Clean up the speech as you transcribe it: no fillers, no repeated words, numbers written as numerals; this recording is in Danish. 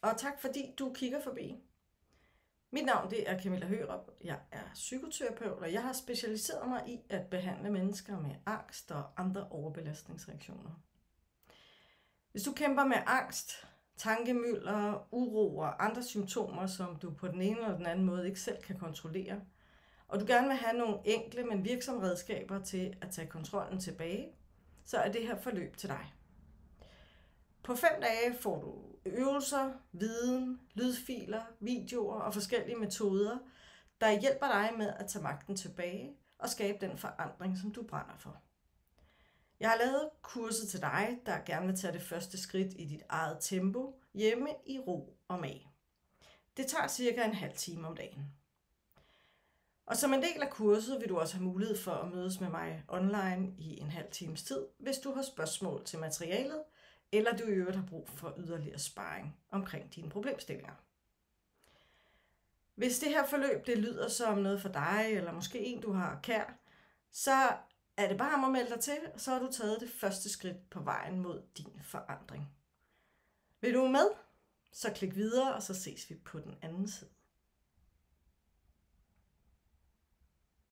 og tak fordi du kigger forbi. Mit navn det er Camilla Hørup. Jeg er psykoterapeut, og jeg har specialiseret mig i at behandle mennesker med angst og andre overbelastningsreaktioner. Hvis du kæmper med angst, tankemylder, uro og andre symptomer, som du på den ene eller den anden måde ikke selv kan kontrollere, og du gerne vil have nogle enkle, men virksomme redskaber til at tage kontrollen tilbage, så er det her forløb til dig. På 5 dage får du øvelser, viden, lydfiler, videoer og forskellige metoder, der hjælper dig med at tage magten tilbage og skabe den forandring, som du brænder for. Jeg har lavet kurset til dig, der gerne vil tage det første skridt i dit eget tempo, hjemme i ro og mag. Det tager cirka en halv time om dagen. Og som en del af kurset vil du også have mulighed for at mødes med mig online i en halv times tid, hvis du har spørgsmål til materialet, eller du i øvrigt har brug for yderligere sparring omkring dine problemstillinger. Hvis det her forløb det lyder som noget for dig, eller måske en du har kær, så er det bare om at melde dig til, så har du taget det første skridt på vejen mod din forandring. Vil du med? Så klik videre, og så ses vi på den anden side.